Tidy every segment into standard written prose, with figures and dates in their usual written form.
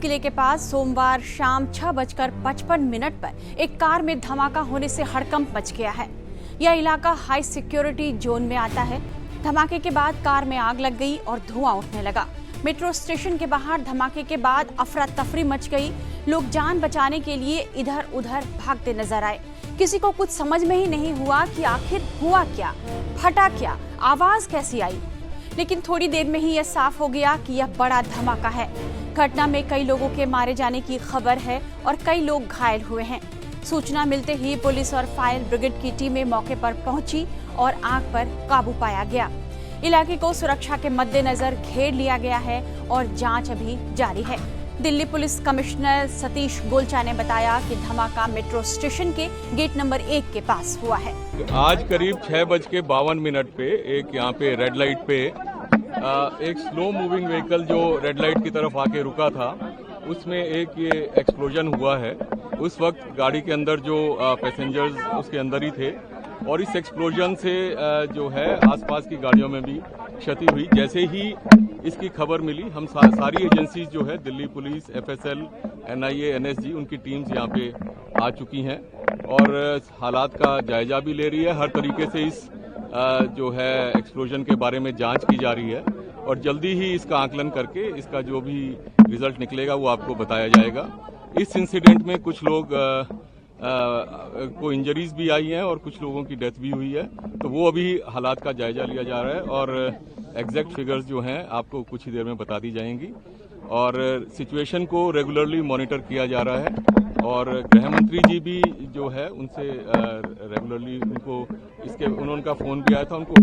किले के पास सोमवार शाम 6:55 पर एक कार में धमाका होने से हड़कंप मच गया है। यह इलाका हाई सिक्योरिटी जोन में आता है। धमाके के बाद कार में आग लग गई और धुआं उठने लगा। मेट्रो स्टेशन के बाहर धमाके के बाद अफरा तफरी मच गई। लोग जान बचाने के लिए इधर उधर भागते नजर आए। किसी को कुछ समझ में ही नहीं हुआ कि आखिर हुआ क्या, फटा क्या, आवाज कैसी आई। लेकिन थोड़ी देर में ही यह साफ हो गया कि यह बड़ा धमाका है। घटना में कई लोगों के मारे जाने की खबर है और कई लोग घायल हुए हैं। सूचना मिलते ही पुलिस और फायर ब्रिगेड की टीमें मौके पर पहुंची और आग पर काबू पाया गया। इलाके को सुरक्षा के मद्देनजर घेर लिया गया है और जांच अभी जारी है। दिल्ली पुलिस कमिश्नर सतीश गोलचा ने बताया कि धमाका मेट्रो स्टेशन के गेट नंबर 1 के पास हुआ है। आज करीब 6:52 पे एक यहाँ पे रेड लाइट पे एक स्लो मूविंग व्हीकल जो रेड लाइट की तरफ आके रुका था, उसमें एक ये एक्सप्लोजन हुआ है। उस वक्त गाड़ी के अंदर जो पैसेंजर्स उसके अंदर ही थे और इस एक्सप्लोजन से जो है आसपास की गाड़ियों में भी क्षति हुई। जैसे ही इसकी खबर मिली, हम सारी एजेंसीज जो है Delhi police, FSL, NIA, NSG, उनकी टीम्स यहाँ पे आ चुकी हैं और हालात का जायजा भी ले रही है। हर तरीके से इस जो है एक्सप्लोजन के बारे में जांच की जा रही है और जल्दी ही इसका आकलन करके इसका जो भी रिजल्ट निकलेगा वो आपको बताया जाएगा। इस इंसिडेंट में कुछ लोग को इंजरीज भी आई हैं और कुछ लोगों की डेथ भी हुई है, तो वो अभी हालात का जायजा लिया जा रहा है और एग्जैक्ट फिगर्स जो हैं आपको कुछ ही देर में बता दी जाएंगी। और सिचुएशन को रेगुलरली मॉनिटर किया जा रहा है और गृह मंत्री जी भी जो है उनसे रेगुलरली उनका फोन भी आया था, उनको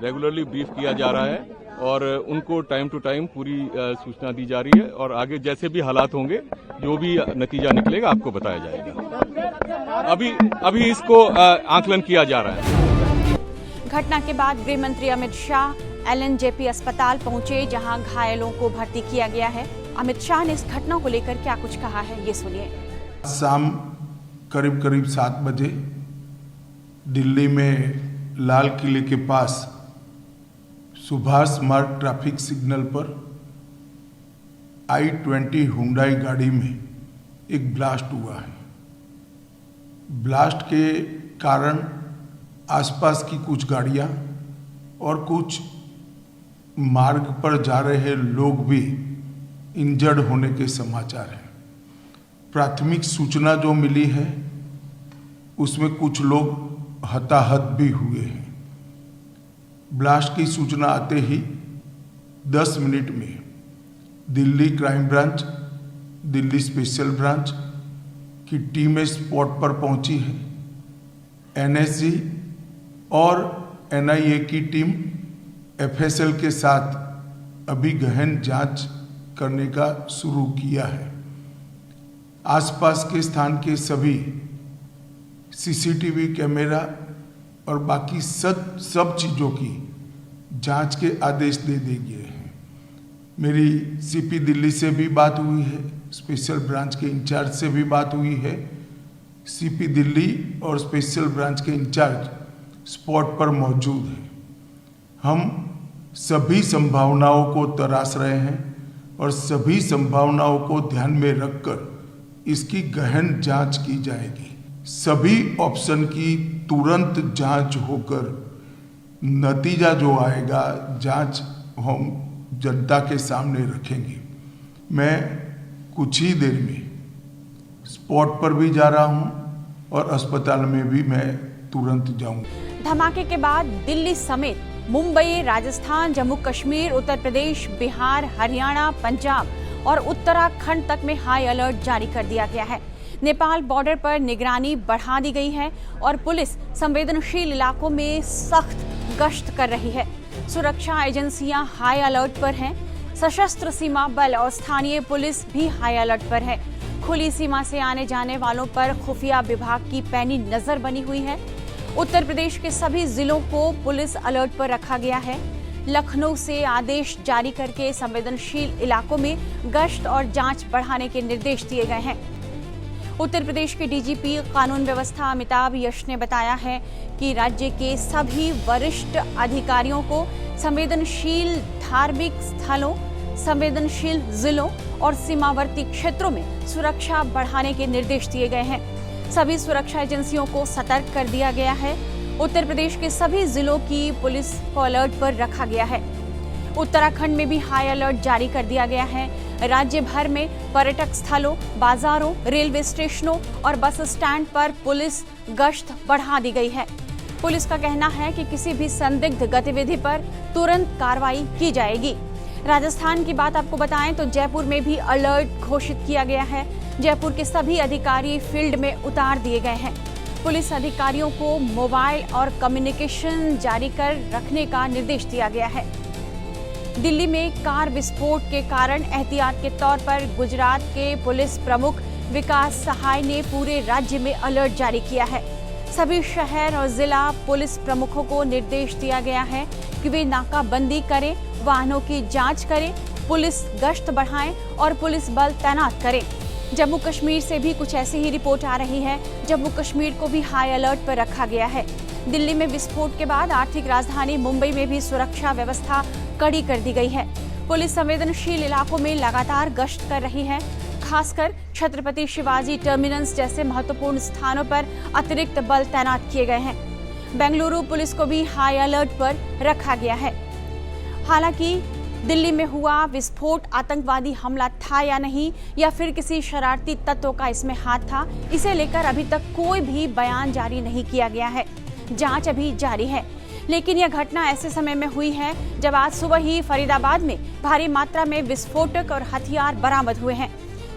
रेगुलरली ब्रीफ किया जा रहा है और उनको टाइम टू टाइम पूरी सूचना दी जा रही है और आगे जैसे भी हालात होंगे, जो भी नतीजा निकलेगा आपको बताया जाएगा। अभी इसको आकलन किया जा रहा है। घटना के बाद गृह मंत्री अमित शाह LNJP अस्पताल पहुंचे, जहां घायलों को भर्ती किया गया है। अमित शाह ने इस घटना को लेकर क्या कुछ कहा है, ये सुनिए। शाम करीब 7 बजे दिल्ली में लाल किले के पास सुभाष मार्ग ट्रैफिक सिग्नल पर I-20 हुंडई गाड़ी में एक ब्लास्ट हुआ है। ब्लास्ट के कारण आसपास की कुछ गाड़ियां और कुछ मार्ग पर जा रहे लोग भी इंजर्ड होने के समाचार हैं। प्राथमिक सूचना जो मिली है उसमें कुछ लोग हताहत भी हुए हैं। ब्लास्ट की सूचना आते ही 10 मिनट में Delhi crime branch, Delhi special branch की टीमें स्पॉट पर पहुंची है। NSG और NIA की टीम FSL के साथ अभी गहन जांच करने का शुरू किया है। आसपास के स्थान के सभी CCTV कैमरा और बाकी सब चीज़ों की जांच के आदेश दे दिए गए हैं। मेरी CP दिल्ली से भी बात हुई है, स्पेशल ब्रांच के इंचार्ज से भी बात हुई है। CP दिल्ली और स्पेशल ब्रांच के इंचार्ज स्पॉट पर मौजूद हैं। हम सभी संभावनाओं को तलाश रहे हैं और सभी संभावनाओं को ध्यान में रखकर इसकी गहन जांच की जाएगी। सभी ऑप्शन की तुरंत जांच होकर नतीजा जो आएगा, जांच हम जनता के सामने रखेंगे। मैं कुछ ही देर में स्पॉट पर भी जा रहा हूं और अस्पताल में भी मैं तुरंत जाऊंगा। धमाके के बाद दिल्ली समेत मुंबई, राजस्थान, जम्मू कश्मीर, उत्तर प्रदेश, बिहार, हरियाणा, पंजाब और उत्तराखंड तक में हाई अलर्ट जारी कर दिया गया है। नेपाल बॉर्डर पर निगरानी बढ़ा दी गई है और पुलिस संवेदनशील इलाकों में सख्त गश्त कर रही है। सुरक्षा एजेंसियां हाई अलर्ट पर हैं। सशस्त्र सीमा बल और स्थानीय पुलिस भी हाई अलर्ट पर है। खुली सीमा से आने जाने वालों पर खुफिया विभाग की पैनी नजर बनी हुई है। उत्तर प्रदेश के सभी जिलों को पुलिस अलर्ट पर रखा गया है। लखनऊ से आदेश जारी करके संवेदनशील इलाकों में गश्त और जांच बढ़ाने के निर्देश दिए गए हैं। उत्तर प्रदेश के DGP कानून व्यवस्था अमिताभ यश ने बताया है कि राज्य के सभी वरिष्ठ अधिकारियों को संवेदनशील धार्मिक स्थलों, संवेदनशील जिलों और सीमावर्ती क्षेत्रों में सुरक्षा बढ़ाने के निर्देश दिए गए हैं। सभी सुरक्षा एजेंसियों को सतर्क कर दिया गया है। उत्तर प्रदेश के सभी जिलों की पुलिस को अलर्ट पर रखा गया है। उत्तराखंड में भी हाई अलर्ट जारी कर दिया गया है। राज्य भर में पर्यटक स्थलों, बाजारों, रेलवे स्टेशनों और बस स्टैंड पर पुलिस गश्त बढ़ा दी गई है। पुलिस का कहना है कि किसी भी संदिग्ध गतिविधि पर तुरंत कार्रवाई की जाएगी। राजस्थान की बात आपको बताएं तो जयपुर में भी अलर्ट घोषित किया गया है। जयपुर के सभी अधिकारी फील्ड में उतार दिए गए हैं। पुलिस अधिकारियों को मोबाइल और कम्युनिकेशन जारी कर रखने का निर्देश दिया गया है। दिल्ली में कार विस्फोट के कारण एहतियात के तौर पर गुजरात के पुलिस प्रमुख विकास सहाय ने पूरे राज्य में अलर्ट जारी किया है। सभी शहर और जिला पुलिस प्रमुखों को निर्देश दिया गया है कि वे नाकाबंदी करें, वाहनों की जांच करें, पुलिस गश्त बढ़ाएं और पुलिस बल तैनात करें। जम्मू कश्मीर से भी कुछ ऐसी ही रिपोर्ट आ रही है। जम्मू कश्मीर को भी हाई अलर्ट पर रखा गया है। दिल्ली में विस्फोट के बाद आर्थिक राजधानी मुंबई में भी सुरक्षा व्यवस्था कड़ी कर दी गई है। पुलिस संवेदनशील इलाकों में लगातार गश्त कर रही है। खासकर छत्रपति शिवाजी टर्मिनस जैसे महत्वपूर्ण स्थानों पर अतिरिक्त बल तैनात किए गए हैं। बेंगलुरु पुलिस को भी हाई अलर्ट पर रखा गया है। हालांकि दिल्ली में हुआ विस्फोट आतंकवादी हमला था या नहीं, या फिर किसी शरारती तत्व का इसमें हाथ था, इसे लेकर अभी तक कोई भी बयान जारी नहीं किया गया है। जांच अभी जारी है। लेकिन यह घटना ऐसे समय में हुई है जब आज सुबह ही फरीदाबाद में भारी मात्रा में विस्फोटक और हथियार बरामद हुए हैं।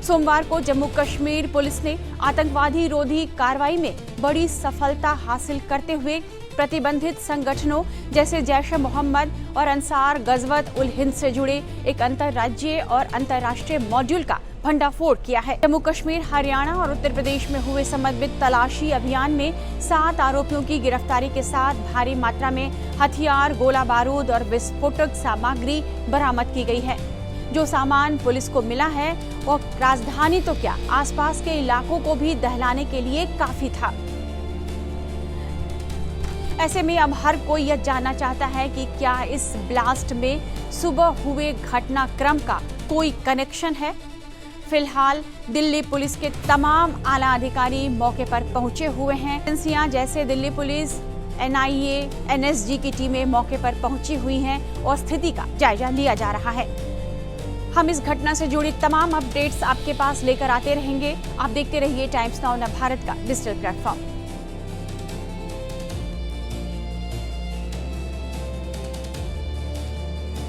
सोमवार को जम्मू कश्मीर पुलिस ने आतंकवादी रोधी कार्रवाई में बड़ी सफलता हासिल करते हुए प्रतिबंधित संगठनों जैसे जैश ए मोहम्मद और अंसार गजवत उल हिंद से जुड़े एक अंतर्राज्यीय और अंतर्राष्ट्रीय मॉड्यूल का भंडाफोड़ किया है। जम्मू कश्मीर, हरियाणा और उत्तर प्रदेश में हुए समन्वित तलाशी अभियान में 7 आरोपियों की गिरफ्तारी के साथ भारी मात्रा में हथियार, गोला बारूद और विस्फोटक सामग्री बरामद की गई है। जो सामान पुलिस को मिला है वो राजधानी तो क्या, आसपास के इलाकों को भी दहलाने के लिए काफी था। ऐसे में अब हर कोई यह जानना चाहता है कि क्या इस ब्लास्ट में सुबह हुए घटनाक्रम का कोई कनेक्शन है। फिलहाल दिल्ली पुलिस के तमाम आला अधिकारी मौके पर पहुंचे हुए हैं। एजेंसियां जैसे दिल्ली पुलिस, NIA, NSG की टीमें मौके पर पहुंची हुई हैं और स्थिति का जायजा लिया जा रहा है। हम इस घटना से जुड़ी तमाम अपडेट्स आपके पास लेकर आते रहेंगे। आप देखते रहिए टाइम्स नाउ नवभारत का डिजिटल प्लेटफॉर्म।